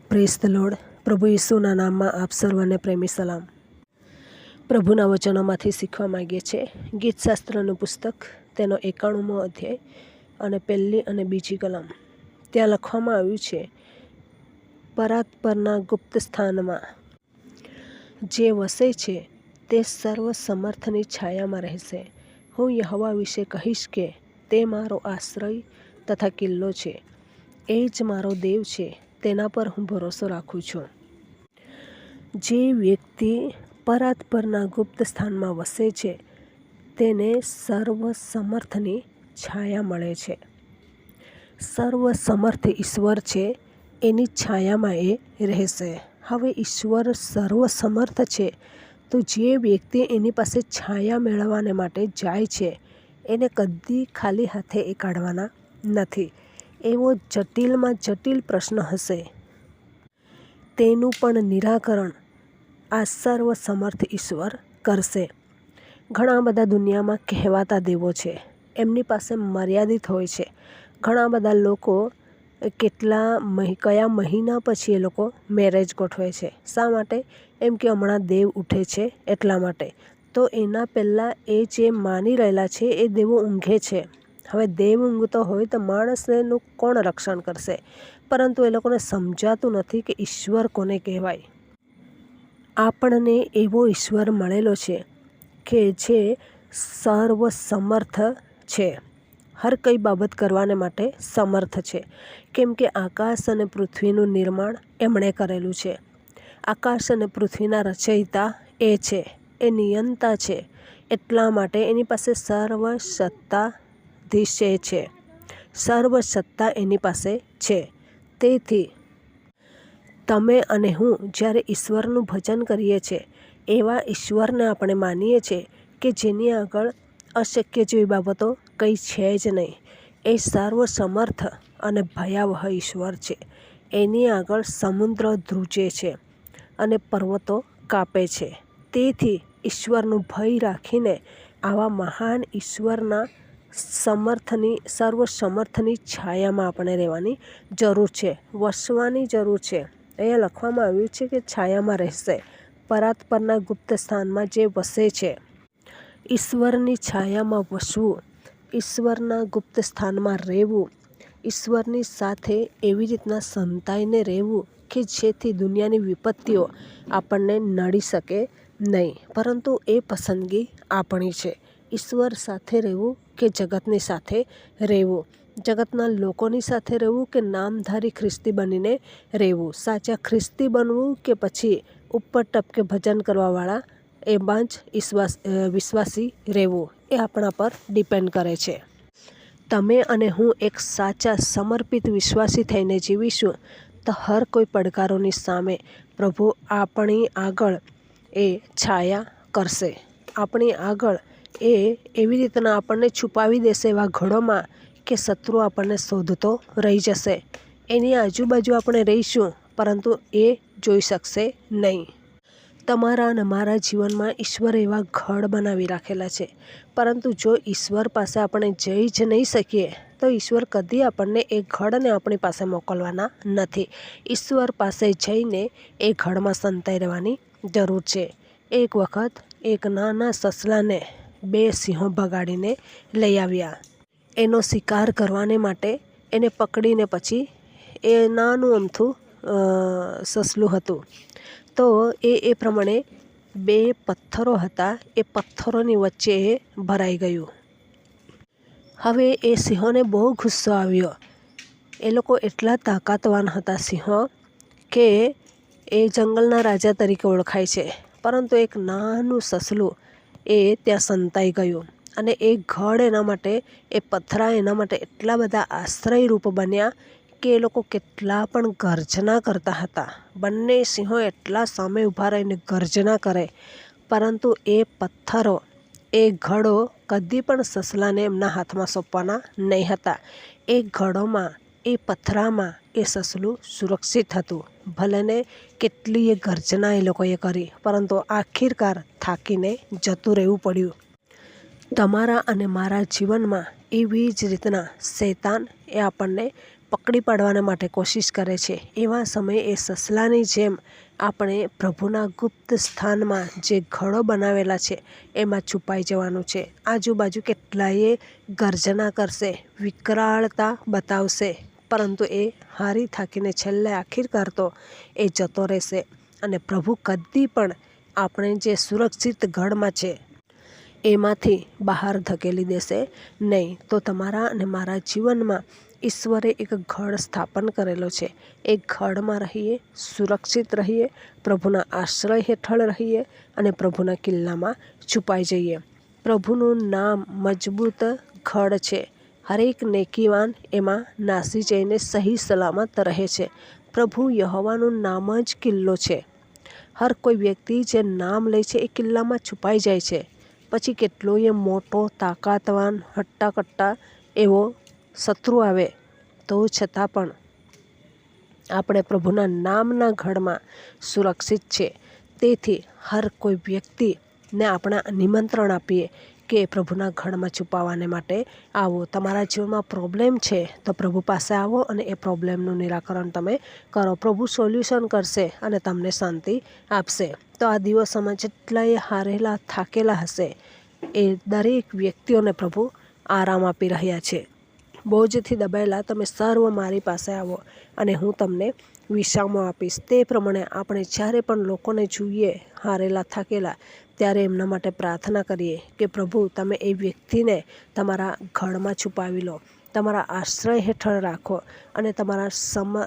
Praise the lord. પ્રભુ ઈસુના નામમાં આપ સર્વને પ્રેમી સલામ. પ્રભુના વચનોમાંથી શીખવા માગીએ છીએ. ગીતશાસ્ત્રનું પુસ્તક, તેનો 91મો અધ્યાય અને 1 અને 2 કલમ. ત્યાં લખવામાં આવ્યું છે, પરાત પરના ગુપ્ત સ્થાનમાં જે વસે છે તે સર્વ સમર્થની છાયામાં રહેશે. હું યહોવા વિશે કહીશ કે તે મારો આશ્રય તથા કિલ્લો છે. એ જ મારો દેવ છે, તેના પર હું ભરોસો રાખું છું. જે વ્યક્તિ પરાત પરના ગુપ્ત સ્થાનમાં વસે છે તેને સર્વ સમર્થની છાયા મળે છે. સર્વ સમર્થ ઈશ્વર છે, એની છાયામાં એ રહેશે. હવે ઈશ્વર સર્વ સમર્થ છે, તો જે વ્યક્તિ એની પાસે છાયા મેળવવાને માટે જાય છે એને કદી ખાલી હાથે એ કાઢવાના નથી. એવો જટિલમાં જટિલ પ્રશ્ન હશે, તેનું પણ નિરાકરણ આ સર્વ સમર્થ ઈશ્વર કરશે. ઘણા બધા દુનિયામાં કહેવાતા દેવો છે, એમની પાસે મર્યાદિત હોય છે. ઘણા બધા લોકો કયા મહિના પછી એ લોકો મેરેજ ગોઠવે છે. શા માટે? એમ કે હમણાં દેવ ઉઠે છે એટલા માટે. તો એના પહેલાં એ જે માની રહેલા છે એ દેવો ઊંઘે છે. હવે દેવ ઊંઘતો હોય તો માણસનું કોણ રક્ષણ કરશે? પરંતુ એ લોકોને સમજાતું નથી કે ઈશ્વર કોને કહેવાય. આપણને એવો ઈશ્વર મળેલો છે કે જે સર્વ સમર્થ છે, હર કઈ બાબત કરવાને માટે સમર્થ છે. કેમ કે આકાશ અને પૃથ્વીનું નિર્માણ એમણે કરેલું છે. આકાશ અને પૃથ્વીના રચયિતા એ છે, એ નિયંતા છે. એટલા માટે એની પાસે સર્વ સત્તાધીશ છે, સર્વ સત્તા એની પાસે છે. તેથી તમે અને હું જ્યારે ઈશ્વરનું ભજન કરીએ છીએ, એવા ઈશ્વરને આપણે માનીએ છીએ કે જેની આગળ અશક્ય જેવી બાબતો કંઈ છે જ નહીં. એ સર્વ સમર્થ અને ભયાવહ ઈશ્વર છે. એની આગળ સમુદ્ર ધ્રુજે છે અને પર્વતો કાપે છે. તેથી ઈશ્વરનું ભય રાખીને આવા મહાન ઈશ્વરના સર્વ સમર્થની છાયામાં આપણે રહેવાની જરૂર છે, વસવાની જરૂર છે. અહીંયા લખવામાં આવ્યું છે કે છાયામાં રહેશે. પરાત પરના ગુપ્ત સ્થાનમાં જે વસે છે, ઈશ્વરની છાયામાં વસવું, ઈશ્વરના ગુપ્ત સ્થાનમાં રહેવું, ઈશ્વરની સાથે એવી રીતના સંતાઈને રહેવું કે જેથી દુનિયાની વિપત્તિઓ આપણને નડી શકે નહીં. પરંતુ એ પસંદગી આપણી છે. ઈશ્વર સાથે રહેવું કે જગતની સાથે રહેવું, જગતના લોકોની સાથે રહેવું કે નામધારી ખ્રિસ્તી બનીને રહેવું, સાચા ખ્રિસ્તી બનવું કે પછી ઉપર ટપકે ભજન કરવાવાળા એમાં જ વિશ્વાસી રહેવું, એ આપણા પર ડિપેન્ડ કરે છે. તમે અને હું એક સાચા સમર્પિત વિશ્વાસી થઈને જીવીશું તો હર કોઈ પડકારોની સામે પ્રભુ આપણી આગળ એ છાયા કરશે. આપણી આગળ એ એવી રીતના આપણને છુપાવી દેશે એવા ઘડોમાં કે શત્રુ આપણને શોધતો રહી જશે. એની આજુબાજુ આપણે રહીશું પરંતુ એ જોઈ શકશે નહીં. તમારા અને મારા જીવનમાં ઈશ્વર એવા ઘડ બનાવી રાખેલા છે. પરંતુ જો ઈશ્વર પાસે આપણે જઈ જ નહીં શકીએ તો ઈશ્વર કદી આપણને એ ઘડને આપણી પાસે મોકલવાના નથી. ઈશ્વર પાસે જઈને એ ઘડમાં સંતાઈ રહેવાની જરૂર છે. એક વખત એક નાના સસલાને 2 સિંહો ભગાડીને લઈ આવ્યા. એનો શિકાર કરવાને માટે એને પકડીને પછી એ નાનું અમથું સસલું હતું. તો એ પ્રમાણે 2 પથ્થરો હતા, એ પથ્થરોની વચ્ચે એ ભરાઈ ગયું. હવે એ સિંહોને બહુ ગુસ્સો આવ્યો. એ લોકો એટલા તાકાતવાન હતા સિંહો કે એ જંગલના રાજા તરીકે ઓળખાય છે. પરંતુ એક નાનું સસલું એ ત્યાં સંતાઈ ગયું અને એ ઘડ એના માટે, એ પથ્થરા એના માટે એટલા બધા આશ્રયરૂપ બન્યા કે એ લોકો કેટલા પણ ગર્જના કરતા હતા. બંને સિંહો એટલા સામે ઊભા રહીને ગર્જના કરે, પરંતુ એ પથ્થરો, એ ઘડો કદી પણ સસલાને એમના હાથમાં સોંપવાના નહીં હતા. એ ઘડોમાં, એ પથ્થરામાં એ સસલું સુરક્ષિત હતું. ભલેને કેટલીય ગર્જના એ લોકોએ કરી, પરંતુ આખિરકાર થાકીને જતું રહેવું પડ્યું. તમારા અને મારા જીવનમાં એવી જ રીતના શૈતાન એ આપણને પકડી પાડવાને માટે કોશિશ કરે છે, એવા સમયે એ સસલાની જેમ આપણે પ્રભુના ગુપ્ત સ્થાનમાં જે ઘડો બનાવેલા છે એમાં છુપાઈ જવાનું છે. આજુબાજુ કેટલાયે ગર્જના કરશે, વિકરાળતા બતાવશે, પરંતુ એ હારી થાકીને છેલ્લે આખિરકાર તો એ જતો રહેશે અને પ્રભુ કદી પણ આપણે જે સુરક્ષિત ગઢમાં છે એમાંથી બહાર ધકેલી દેશે નહીં. તો તમારા અને મારા જીવનમાં ઈશ્વરે એક ગઢ સ્થાપન કરેલો છે. એ ગઢમાં રહીએ, સુરક્ષિત રહીએ, પ્રભુના આશ્રય હેઠળ રહીએ અને પ્રભુના કિલ્લામાં છુપાઈ જઈએ. પ્રભુનું નામ મજબૂત ગઢ છે. હરેક નેકીવાન એમાં નાસી જઈને સહી સલામત રહે છે. પ્રભુ યહોવાનું નામ જ કિલ્લો છે. હર કોઈ વ્યક્તિ જે નામ લે છે એ કિલ્લામાં છુપાઈ જાય છે. પછી કેટલોય મોટો, તાકાતવાન, હટ્ટાકટ્ટા એવો શત્રુ આવે તો છતાં પણ આપણે પ્રભુના નામના ગઢમાં સુરક્ષિત છે. તેથી હર કોઈ વ્યક્તિને આપણે નિમંત્રણ આપીએ કે પ્રભુના ગઢમાં છુપાવાને માટે આવો. તમારા જીવનમાં પ્રોબ્લેમ છે તો પ્રભુ પાસે આવો અને એ પ્રોબ્લેમનું નિરાકરણ તમે કરો. પ્રભુ સોલ્યુશન કરશે અને તમને શાંતિ આપશે. તો આ દિવસોમાં જેટલાય હારેલા, થાકેલા હશે એ દરેક વ્યક્તિઓને પ્રભુ આરામ આપી રહ્યા છે. બોજથી દબાયેલા તમે સર્વ મારી પાસે આવો અને હું તમને વિશ્રામો આપીશ. તે પ્રમાણે આપણે જ્યારે પણ લોકોને જોઈએ હારેલા, થાકેલા, ત્યારે એમના માટે પ્રાર્થના કરીએ કે પ્રભુ તમે એ વ્યક્તિને તમારા ગઢમાં છુપાવી લો, તમારા આશ્રય હેઠળ રાખો અને તમારા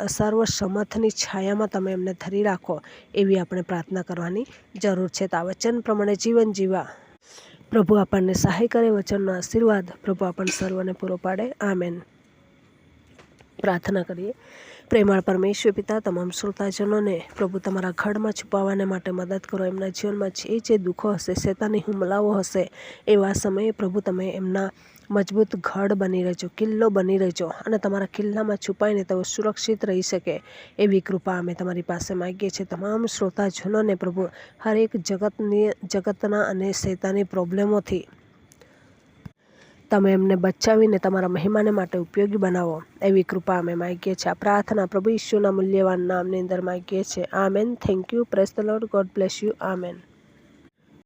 સર્વ સમર્થની છાયામાં તમે એમને ધરી રાખો. એવી આપણે પ્રાર્થના કરવાની જરૂર છે. તો આ વચન પ્રમાણે જીવન જીવવા પ્રભુ આપણને સહાય કરે. વચનનો આશીર્વાદ પ્રભુ આપણને સર્વને પૂરો પાડે. આમેન. પ્રાર્થના કરીએ. પ્રેમાળ પરમેશ્વર પિતા, તમામ શ્રોતાજનોને પ્રભુ તમારા ગઢમાં છુપાવવાને માટે મદદ કરો. એમના જીવનમાં જે દુઃખો હશે, શૈતાની હુમલાઓ હશે, એવા સમયે પ્રભુ તમે એમના મજબૂત ગઢ બની રહેજો, કિલ્લો બની રહેજો અને તમારા કિલ્લામાં છુપાઈને તેઓ સુરક્ષિત રહી શકે એવી કૃપા અમે તમારી પાસે માગીએ છીએ. તમામ શ્રોતાજનોને પ્રભુ હરેક જગતના અને શૈતાની પ્રોબ્લેમોથી તમે એમને બચાવીને તમારા મહિમાને માટે ઉપયોગી બનાવો એવી કૃપા અમે માગીએ છીએ. આ પ્રાર્થના પ્રભુ ઈસુના મૂલ્યવાન નામની અંદર માગીએ છીએ. Amen. Thank you. Praise the lord. God bless you. Amen.